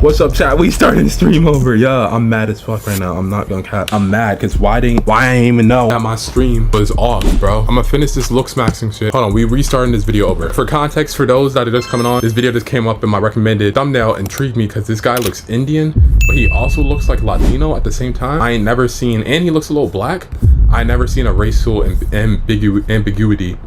What's up, chat? We starting stream over. Yeah, I'm mad as fuck right now. I'm not gonna cap. I'm mad because why I didn't even know that my stream was off, bro. I'm gonna finish this looks maxing shit. Hold on, we restarting this video over. For context, for those that are just coming on, this video just came up in my recommended thumbnail. Intrigued me because this guy looks Indian, but he also looks like Latino at the same time. I ain't never seen, and he looks a little black. I never seen a racial ambiguity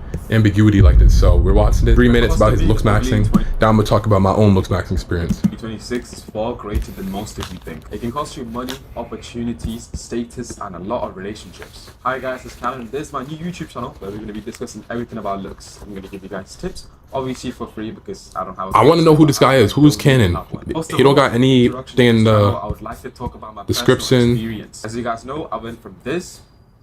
like this. So we're watching it 3 minutes about his looks maxing. Now I'm gonna talk about my own looks maxing experience. 2026 is far greater than most of you think. It can cost you money, opportunities, status, and a lot of relationships. Hi guys, it's Canon. This is my new YouTube channel where we're going to be discussing everything about looks. I'm going to give you guys tips, obviously for free because I don't have. I want to know who this guy is. Who's Canon? He don't got anything in the I would like to talk about my description. Experience. As you guys know, I went from this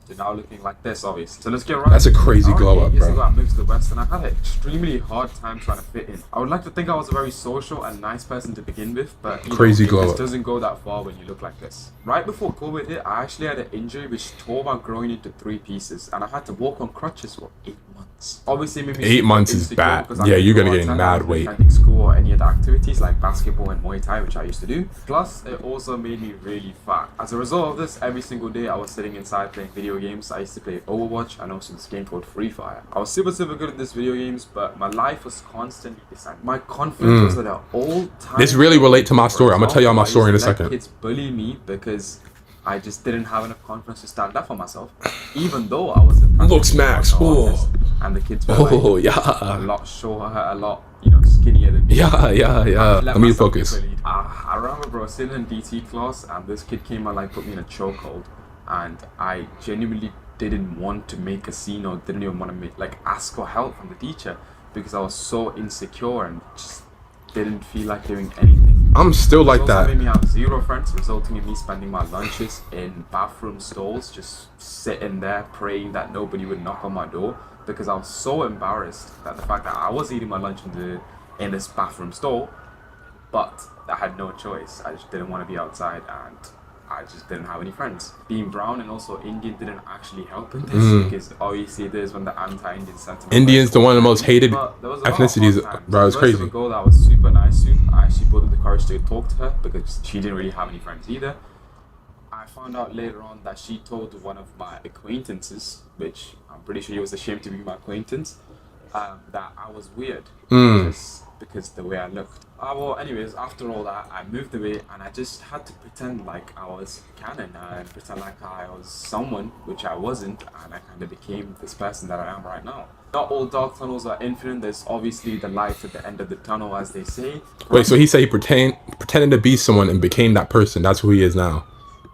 to now looking like this, obviously. So let's get right. That's a crazy glow up, bro. I moved to the West and I had an extremely hard time trying to fit in. I would like to think I was a very social and nice person to begin with, but crazy glow up doesn't go that far when you look like this. Right before COVID hit, I actually had an injury which tore my groin into 3 pieces, and I had to walk on crutches for 8 months. Obviously, maybe 8 months is bad. Yeah, you're gonna gain mad weight. School or any other activities like basketball and Muay Thai, which I used to do. Plus, it also made me really fat. As a result of this, every single day I was sitting inside playing video games. I used to play Overwatch and also this game called Free Fire. I was super good at this video games, but my life was constantly descending. My confidence was at an all-time. This really relate to my story. I'm gonna tell y'all my story in a second. Kids bully me because I just didn't have enough confidence to stand up for myself, even though I was the looks max. And the kids were like, yeah, a lot shorter, a lot skinnier than me. Yeah. Let me focus. I remember, bro, sitting in DT class, and this kid came and put me in a chokehold, and I genuinely didn't want to make a scene or didn't even want to ask for help from the teacher because I was so insecure and just didn't feel like doing anything. I'm still like that. It made me have 0 friends, resulting in me spending my lunches in bathroom stalls, just sitting there praying that nobody would knock on my door because I was so embarrassed that the fact that I was eating my lunch in this bathroom stall, but I had no choice. I just didn't want to be outside and I just didn't have any friends. Being brown and also Indian didn't actually help in this because obviously there's when the anti-Indian sentiment. Indians, the one of the most hated ethnicities, bro. It's crazy. A girl that was super nice to. I actually put the courage to talk to her because she didn't really have any friends either. I found out later on that she told one of my acquaintances, which I'm pretty sure he was ashamed to be my acquaintance, that I was weird because the way I looked. Well, anyways, after all that, I moved away and I just had to pretend like I was Canon and pretend like I was someone, which I wasn't, and I kind of became this person that I am right now. Not all dark tunnels are infinite. There's obviously the light at the end of the tunnel, as they say. Wait, so he said he pretended to be someone and became that person. That's who he is now.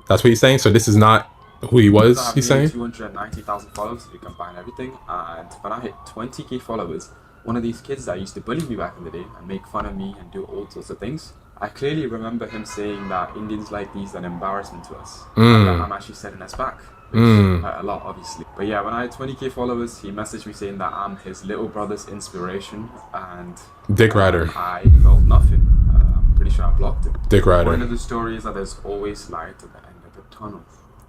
That's what he's saying? So this is not who he was, he's saying? 290,000 followers if you combine everything. And when I hit 20k followers, one of these kids that used to bully me back in the day and make fun of me and do all sorts of things, I clearly remember him saying that Indians like these are an embarrassment to us. And that I'm actually setting us back. Which hurt a lot, obviously. But yeah, when I had 20k followers, he messaged me saying that I'm his little brother's inspiration. And Dick Rider. I felt nothing. I'm pretty sure I blocked him. Dick Rider. One of the stories that there's always light at the end of the tunnel.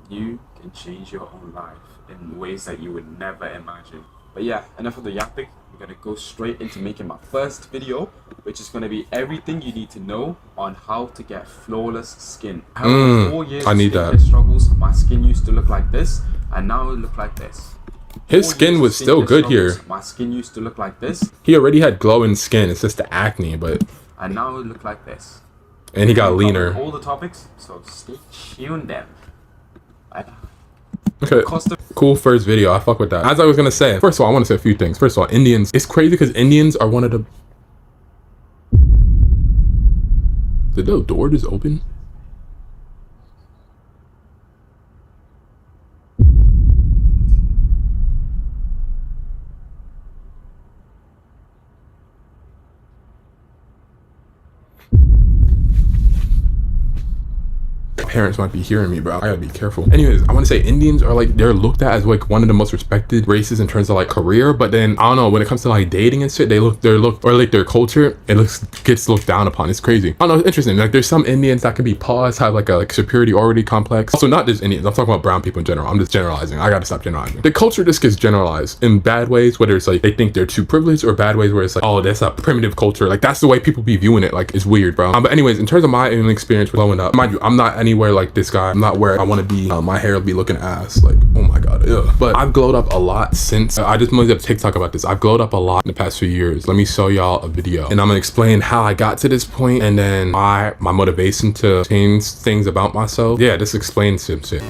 You can change your own life in ways that you would never imagine. But yeah, enough of the yapping. We're gonna go straight into making my first video, which is gonna be everything you need to know on how to get flawless skin. After 4 years I need of that. struggles, my skin used to look like this, and now it look like this. His skin was still good here. My skin used to look like this. He already had glowing skin. It's just the acne, but. And now it look like this. And he got leaner. All the topics, so stay tuned then. Okay, cool first video. I fuck with that. As I was gonna say, first of all, I want to say a few things. First of all, Indians. It's crazy because Indians are one of the. Did the door just open? parents might be hearing me, bro. I gotta be careful. Anyways, I want to say Indians are like, they're looked at as like one of the most respected races in terms of like career, but then I don't know, when it comes to like dating and shit, or like their culture, gets looked down upon. It's crazy. I don't know, it's interesting. Like there's some Indians that can be paused, have like a superiority complex. Also, not just Indians, I'm talking about brown people in general. I'm just generalizing. I gotta stop generalizing. The culture just gets generalized in bad ways, whether it's like they think they're too privileged, or bad ways where it's like, oh, that's a primitive culture. Like that's the way people be viewing it. Like it's weird, bro. But anyways, in terms of my own experience with growing up, mind you, I'm not anywhere like this guy. I'm not where I want to be. My hair will be looking ass. Like, oh my god, ew. But I've glowed up a lot since. I just made a TikTok about this. I've glowed up a lot in the past few years. Let me show y'all a video, and I'm gonna explain how I got to this point, and then my motivation to change things about myself. Yeah, this explains some shit.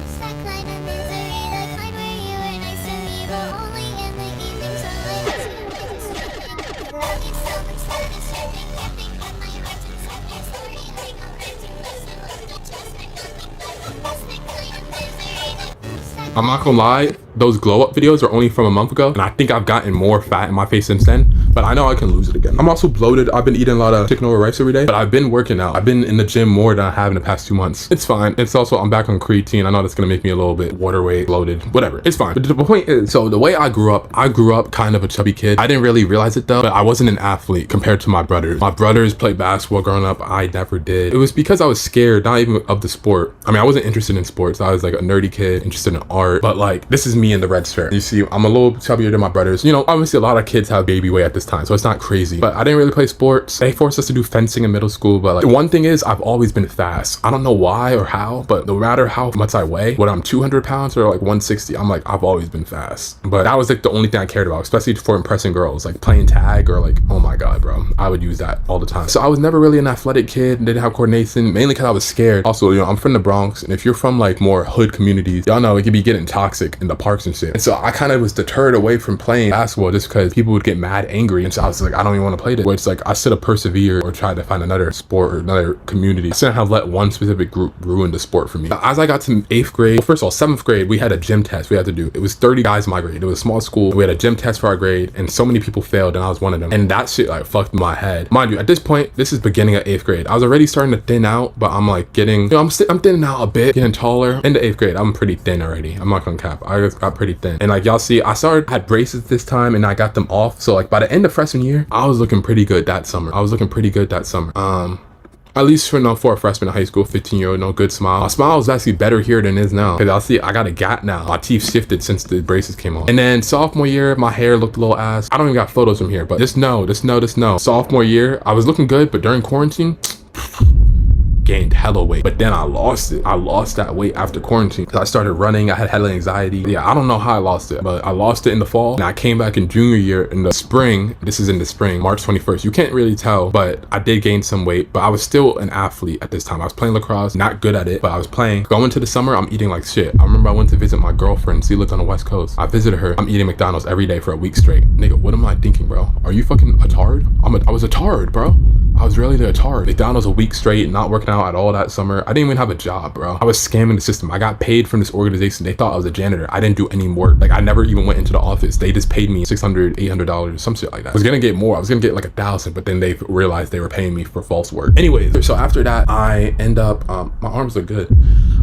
I'm not gonna lie, those glow up videos are only from a month ago, and I think I've gotten more fat in my face since then, but I know I can lose it again. I'm also bloated. I've been eating a lot of chicken over rice every day, but I've been working out. I've been in the gym more than I have in the past 2 months. It's fine. It's also, I'm back on creatine. I know that's gonna make me a little bit water weight, bloated, whatever. It's fine. But the point is, so the way I grew up kind of a chubby kid. I didn't really realize it though, but I wasn't an athlete compared to my brothers. My brothers played basketball growing up. I never did. It was because I was scared, not even of the sport. I mean, I wasn't interested in sports. I was like a nerdy kid, interested in art, but like, this is me in the red shirt. You see, I'm a little chubbier than my brothers. You know, obviously a lot of kids have baby weight at this time, so it's not crazy, but I didn't really play sports. They forced us to do fencing in middle school, but like, the one thing is I've always been fast. I don't know why or how, but no matter how much I weigh, whether I'm 200 pounds or like 160, I'm like, I've always been fast. But that was like the only thing I cared about, especially for impressing girls, like playing tag or like, oh my god, bro, I would use that all the time. So I was never really an athletic kid, didn't have coordination, mainly because I was scared. Also, you know, I'm from the Bronx, and if you're from like more hood communities, y'all know it could be getting toxic in the parks and shit. And so I kind of was deterred away from playing basketball just because people would get mad angry, and so I was like, I don't even want to play this. Where it's like, I should have persevered or tried to find another sport or another community. I shouldn't have let one specific group ruin the sport for me. As I got to 8th grade, well, first of all, 7th grade, we had a gym test we had to do. It was 30 guys in my grade. It was a small school. We had a gym test for our grade, and so many people failed, and I was one of them. And that shit like fucked my head. Mind you, at this point, this is beginning of 8th grade. I was already starting to thin out, but I'm like getting, you know, I'm thinning out a bit, getting taller. In the 8th grade, I'm pretty thin already. I'm not gonna cap. I got pretty thin. And like y'all see, I had braces this time, and I got them off. So like by the end of freshman year, I was looking pretty good that summer. At least for a freshman in high school, 15-year-old, no good smile. My smile is actually better here than it is now. Cause I'll see, I got a gap now. My teeth shifted since the braces came on. And then sophomore year, my hair looked a little ass. I don't even got photos from here, but just know. Sophomore year, I was looking good, but during quarantine, gained hella weight, but then I lost it. I lost that weight after quarantine because I started running. I had hella anxiety. Yeah, I don't know how I lost it, but I lost it in the fall, and I came back in junior year in the spring. This is in the spring, March 21st. You can't really tell, but I did gain some weight, but I was still an athlete at this time. I was playing lacrosse, not good at it, but I was playing. Going to the summer, I'm eating like shit. I remember I went to visit my girlfriend. She lived on the West Coast. I visited her. I'm eating McDonald's every day for a week straight. Nigga, what am I thinking, bro? Are you fucking a tard? I was a tard, bro. I was really a tard. McDonald's a week straight, not working out at all that summer. I didn't even have a job, bro. I was scamming the system. I got paid from this organization. They thought I was a janitor. I didn't do any work. Like, I never even went into the office. They just paid me $600, $800, some shit like that. I was gonna get more. I was gonna get like 1,000, but then they realized they were paying me for false work. Anyways, so after that, I end up, my arms look good.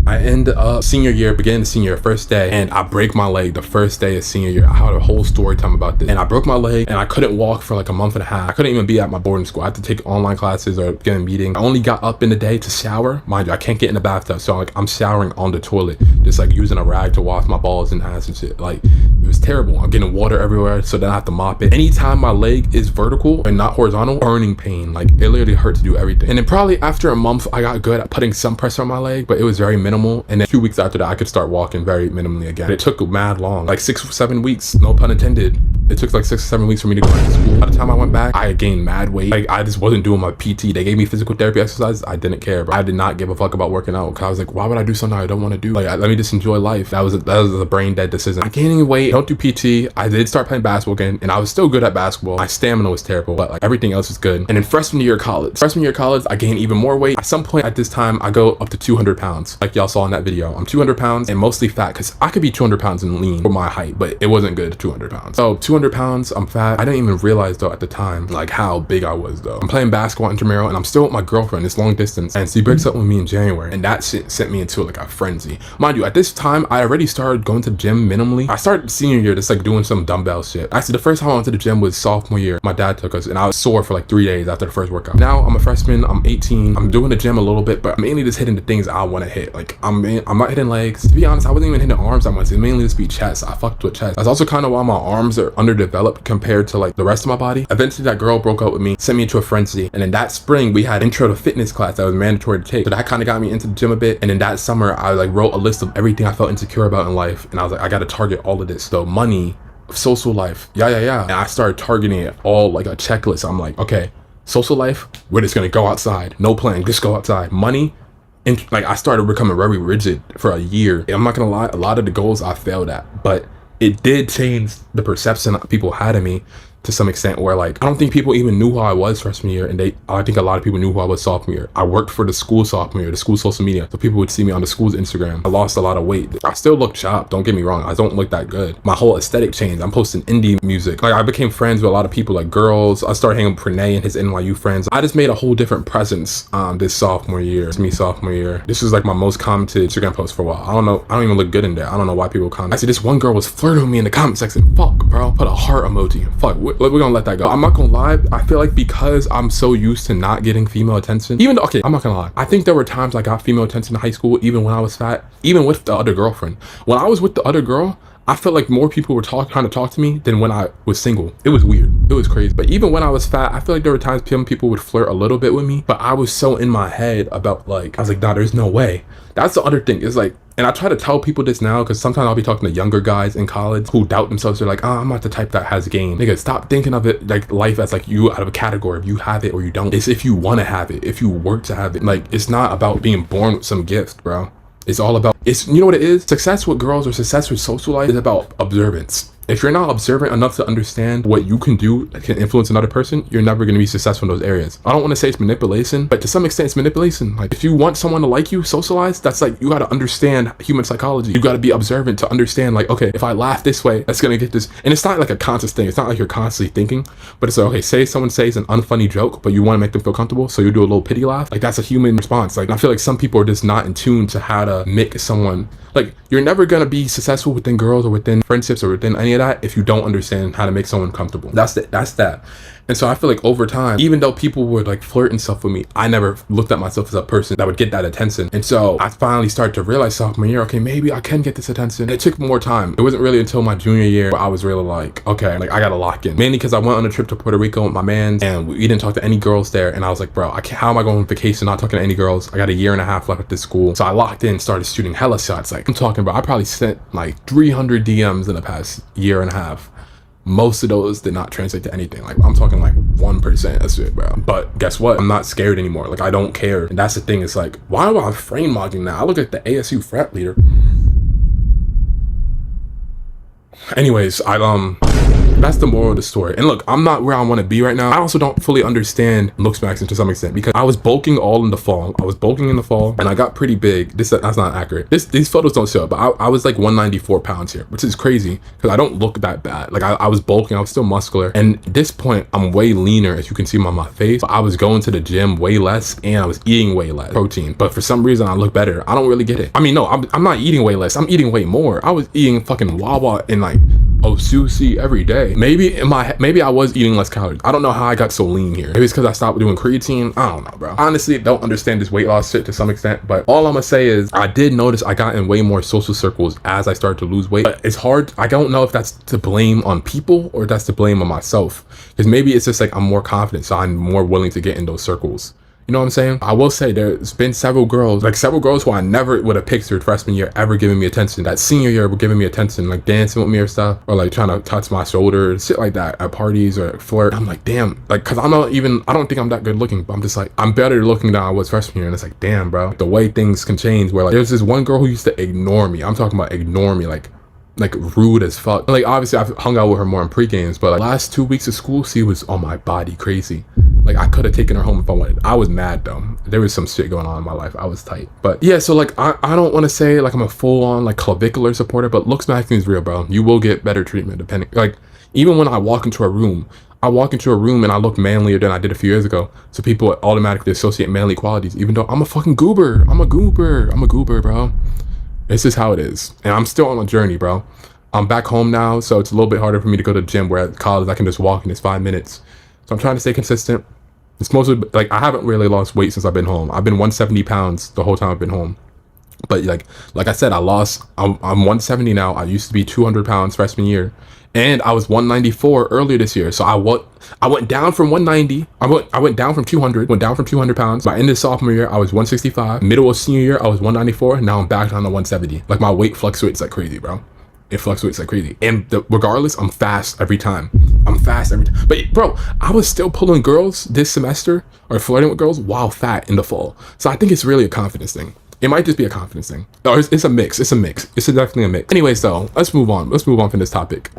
I end up senior year, beginning of senior year, first day, and I break my leg the first day of senior year. I had a whole story time about this. And I broke my leg, and I couldn't walk for like a month and a half. I couldn't even be at my boarding school. I had to take online classes or get a meeting. I only got up in the day to shower. Mind you, I can't get in the bathtub, so I'm showering on the toilet, just like using a rag to wash my balls and ass and shit. Like, it was terrible. I'm getting water everywhere, so then I have to mop it. Anytime my leg is vertical and not horizontal, burning pain. Like, it literally hurt to do everything. And then probably after a month, I got good at putting some pressure on my leg, but it was very minimal. And then 2 weeks after that, I could start walking very minimally again. It took mad long, like 6 or 7 weeks, no pun intended. It took like 6 or 7 weeks for me to go back to school. By the time I went back, I had gained mad weight. Like, I just wasn't doing my PT. They gave me physical therapy exercises. I didn't care, bro. I did not give a fuck about working out, because I was like, why would I do something I don't want to do? Like, let me just enjoy life. That was a brain dead decision. I gaining weight, don't do PT. I did start playing basketball again, and I was still good at basketball. My stamina was terrible, but like everything else was good. And then freshman year of college, I gained even more weight. At some point at this time, I go up to 200 pounds. Like y'all saw in that video, I'm 200 pounds and mostly fat, because I could be 200 pounds and lean for my height, but it wasn't good 200 pounds. So 200 200 pounds. I'm fat. I didn't even realize though at the time like how big I was though. I'm playing basketball intramural and I'm still with my girlfriend. It's long distance, and she breaks up with me in January, and that shit sent me into like a frenzy. Mind you, at this time I already started going to the gym minimally. I started senior year just like doing some dumbbell shit. Actually, the first time I went to the gym was sophomore year. My dad took us, and I was sore for like 3 days after the first workout. Now I'm a freshman. I'm 18. I'm doing the gym a little bit, but I'm mainly just hitting the things I want to hit. Like I'm not hitting legs. To be honest, I wasn't even hitting arms that much. It mainly just be chest. I fucked with chest. That's also kind of why my arms are underdeveloped compared to like the rest of my body. Eventually that girl broke up with me, sent me into a frenzy, and then that spring we had intro to fitness class that was mandatory to take. So that kind of got me into the gym a bit. And then that summer I like wrote a list of everything I felt insecure about in life, and I was like, I got to target all of this. So money, social life, yeah. And I started targeting it all like a checklist. I'm like, okay, social life, we're just gonna go outside, no plan, just go outside. Money, and like I started becoming very rigid for a year. I'm not gonna lie, a lot of the goals I failed at, but it did change the perception that people had of me to some extent, where like I don't think people even knew who I was freshman year, and I think a lot of people knew who I was sophomore year. I worked for the school sophomore year, the school social media, so people would see me on the school's Instagram. I lost a lot of weight. I still look chopped, don't get me wrong, I don't look that good. My whole aesthetic changed. I'm posting indie music. Like I became friends with a lot of people, like girls. I started hanging with Pranay and his NYU friends. I just made a whole different presence this sophomore year. It's me sophomore year. This was like my most commented Instagram post for a while. I don't know, I don't even look good in there. I don't know why people comment. Actually, this one girl was flirting with me in the comment section. Fuck, bro. Put a heart emoji. Fuck, we're gonna let that go. I'm not gonna lie, I feel like because I'm so used to not getting female attention, even though, okay, I'm not gonna lie, I think there were times I got female attention in high school, even when I was fat, even with the other girlfriend. When I was with the other girl, I felt like more people were trying to talk to me than when I was single. It was weird. It was crazy. But even when I was fat, I feel like there were times people would flirt a little bit with me, but I was so in my head about like, I was like, nah, there's no way. That's the other thing, is like, and I try to tell people this now because sometimes I'll be talking to younger guys in college who doubt themselves. They're like, oh, I'm not the type that has game. Nigga, stop thinking of it like life as like you out of a category. If you have it or you don't. It's if you want to have it, if you work to have it. Like, it's not about being born with some gift, bro. It's all about, you know what it is? Success with girls or success with social life is about observance. If you're not observant enough to understand what you can do that can influence another person, you're never going to be successful in those areas. I don't want to say it's manipulation, but to some extent it's manipulation. Like if you want someone to like you, socialize, that's like, you got to understand human psychology. You got to be observant to understand like, okay, if I laugh this way, that's going to get this. And it's not like a conscious thing. It's not like you're constantly thinking, but it's like, okay, say someone says an unfunny joke, but you want to make them feel comfortable. So you do a little pity laugh. Like that's a human response. Like I feel like some people are just not in tune to how to make someone, like you're never going to be successful within girls or within friendships or within any of that if you don't understand how to make someone comfortable. That's that. And so I feel like over time, even though people would like flirt and stuff with me, I never looked at myself as a person that would get that attention. And so I finally started to realize sophomore year, okay, maybe I can get this attention. And it took more time. It wasn't really until my junior year where I was really like, okay, like I gotta lock in. Mainly because I went on a trip to Puerto Rico with my man and we didn't talk to any girls there. And I was like, bro, how am I going on vacation not talking to any girls? I got a year and a half left at this school. So I locked in, started shooting hella shots. Like I'm talking about, I probably sent like 300 DMs in the past year and a half. Most of those did not translate to anything. Like I'm talking like 1%. That's it, bro. But guess what? I'm not scared anymore. Like I don't care. And that's the thing. It's like, why am I frame mogging now? I look like the ASU frat leader. Anyways, that's the moral of the story. And look, I'm not where I want to be right now. I also don't fully understand looks maxing to some extent because I was bulking all in the fall. I was bulking in the fall and I got pretty big. That's not accurate. These photos don't show, but I was like 194 pounds here, which is crazy because I don't look that bad. Like I was bulking, I was still muscular. And at this point, I'm way leaner, as you can see on my face. But I was going to the gym way less and I was eating way less protein. But for some reason, I look better. I don't really get it. I mean, no, I'm not eating way less. I'm eating way more. I was eating fucking Wawa and like sushi every day. Maybe I was eating less calories. I don't know how I got so lean here. Maybe it's because I stopped doing creatine. I don't know, bro. Honestly, don't understand this weight loss shit to some extent, but all I'm gonna say is I did notice I got in way more social circles as I started to lose weight. But it's hard. I don't know if that's to blame on people or that's to blame on myself, because maybe it's just like I'm more confident, so I'm more willing to get in those circles. You know what I'm saying? I will say there's been several girls who I never would have pictured freshman year ever giving me attention. That senior year were giving me attention, like dancing with me or stuff, or like trying to touch my shoulder, shit like that at parties or flirt. I'm like, damn, like, cause I don't think I'm that good looking, but I'm just like, I'm better looking than I was freshman year. And it's like, damn, bro, the way things can change where like, there's this one girl who used to ignore me. I'm talking about ignore me, like rude as fuck. Like obviously I've hung out with her more in pre-games, but like last 2 weeks of school, she was on my body crazy. Like I could have taken her home if I wanted. I was mad though. There was some shit going on in my life. I was tight. But yeah, so like I don't want to say like I'm a full on like clavicular supporter, but looks maxing is real, bro. You will get better treatment depending, like Even when I walk into a room, and I look manlier than I did a few years ago. So people automatically associate manly qualities, even though I'm a fucking goober. I'm a goober, bro. This is how it is. And I'm still on a journey, bro. I'm back home now, so it's a little bit harder for me to go to the gym, where at college I can just walk and it's 5 minutes. So I'm trying to stay consistent. It's mostly like I haven't really lost weight since I've been home. I've been 170 pounds the whole time I've been home. But like I said, I'm 170 now. I used to be 200 pounds freshman year, and I was 194 earlier this year. So I went down from 190. I went down from 200. Went down from 200 pounds. By end of sophomore year, I was 165. Middle of senior year, I was 194. Now I'm back down to 170. Like my weight fluctuates like crazy, bro. It fluctuates like crazy. And regardless, I'm fast every time. But bro, I was still pulling girls this semester, or flirting with girls while fat in the fall. So I think it's really a confidence thing. It might just be a confidence thing. Or it's a mix. It's definitely a mix. Anyways, though, let's move on. Let's move on from this topic.